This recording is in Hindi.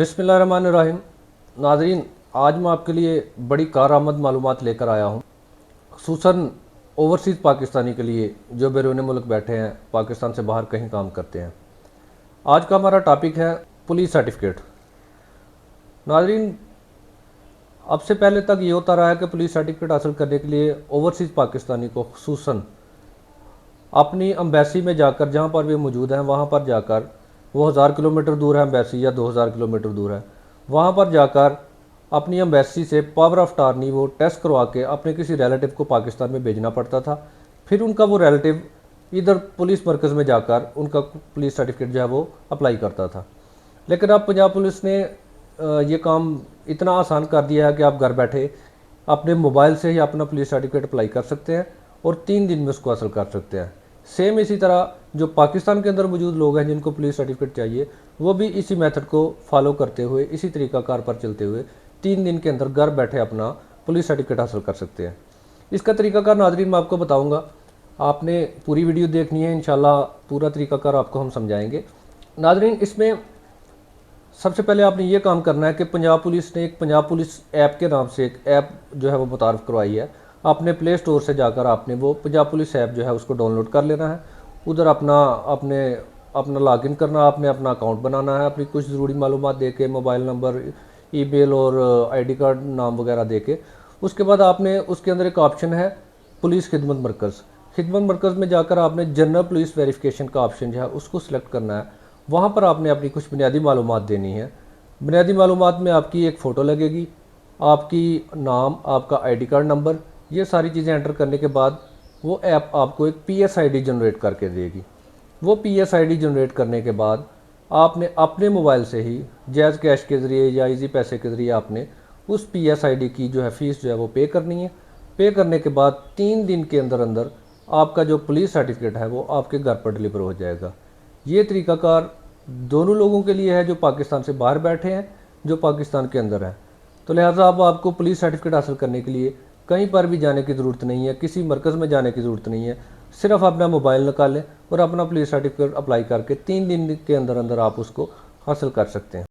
बिस्मिल्लाहिर्रहमानिर्रहीम। नाज़रीन, आज मैं आपके लिए बड़ी कारआमद मालूमात लेकर आया हूँ, ख़ुसूसन ओवरसीज़ पाकिस्तानी के लिए जो बैरून मुल्क बैठे हैं, पाकिस्तान से बाहर कहीं काम करते हैं। आज का हमारा टॉपिक है पुलिस सर्टिफिकेट। नाज़रीन, अब से पहले तक ये होता रहा है कि पुलिस सर्टिफिकेट हासिल करने के लिए ओवरसीज़ पाकिस्तानी को ख़ुसूसन अपनी एम्बेसी में जाकर, जहाँ पर भी मौजूद हैं वहाँ पर जाकर, वो 1000 किलोमीटर दूर है एम्बेसी या 2000 किलोमीटर दूर है, वहाँ पर जाकर अपनी एम्बेसी से पावर ऑफ अटॉर्नी वो टेस्ट करवा के अपने किसी रिलेटिव को पाकिस्तान में भेजना पड़ता था। फिर उनका वो रिलेटिव इधर पुलिस मरकज़ में जाकर उनका पुलिस सर्टिफिकेट जो है वो अप्लाई करता था। लेकिन अब पंजाब पुलिस ने ये काम इतना आसान कर दिया है कि आप घर बैठे अपने मोबाइल से ही अपना पुलिस सर्टिफिकेट अप्लाई कर सकते हैं और 3 दिन में उसको हासिल कर सकते हैं। सेम इसी तरह जो पाकिस्तान के अंदर मौजूद लोग हैं जिनको पुलिस सर्टिफिकेट चाहिए, वो भी इसी मेथड को फॉलो करते हुए, इसी तरीक़ाकार पर चलते हुए 3 दिन के अंदर घर बैठे अपना पुलिस सर्टिफिकेट हासिल कर सकते हैं। इसका तरीक़ाकार नाज़रीन मैं आपको बताऊंगा, आपने पूरी वीडियो देखनी है, इंशाल्लाह पूरा तरीक़ाकार आपको हम समझाएंगे। नाज़रीन, इसमें सबसे पहले आपने ये काम करना है कि पंजाब पुलिस ने एक पंजाब पुलिस ऐप के नाम से एक ऐप जो है वो मुतारफ़ करवाई है। आपने प्ले स्टोर से जाकर आपने वो पंजाब पुलिस ऐप जो है उसको डाउनलोड कर लेना है। उधर अपना लॉगिन करना, आपने अपना अकाउंट बनाना है, अपनी कुछ ज़रूरी मालूमात दे के, मोबाइल नंबर, ईमेल और आईडी कार्ड नाम वगैरह दे के, उसके बाद आपने उसके अंदर एक ऑप्शन है पुलिस खिदमत मरकज़। खिदमत मरकज़ में जाकर आपने जनरल पुलिस वेरिफिकेशन का ऑप्शन जो है उसको सिलेक्ट करना है। वहाँ पर आपने अपनी कुछ बुनियादी मालूमात देनी है। बुनियादी मालूमात में आपकी एक फ़ोटो लगेगी, आपकी नाम, आपका आईडी कार्ड नंबर, ये सारी चीज़ें एंटर करने के बाद वो ऐप आपको एक PSID जनरेट करके देगी। वो PSID जनरेट करने के बाद आपने अपने मोबाइल से ही जैज़ कैश के ज़रिए या इजी पैसे के ज़रिए आपने उस PSID की जो है फ़ीस जो है वो पे करनी है। पे करने के बाद 3 दिन के अंदर अंदर आपका जो पुलिस सर्टिफिकेट है वो आपके घर पर डिलीवर हो जाएगा। ये तरीक़ाकार दोनों लोगों के लिए है, जो पाकिस्तान से बाहर बैठे हैं, जो पाकिस्तान के अंदर हैं। तो लिहाजा अब आपको पुलिस सर्टिफिकेट हासिल करने के लिए कहीं पर भी जाने की ज़रूरत नहीं है, किसी मरकज़ में जाने की ज़रूरत नहीं है। सिर्फ अपना मोबाइल निकालें और अपना पुलिस सर्टिफिकेट अप्लाई करके 3 दिन के अंदर अंदर आप उसको हासिल कर सकते हैं।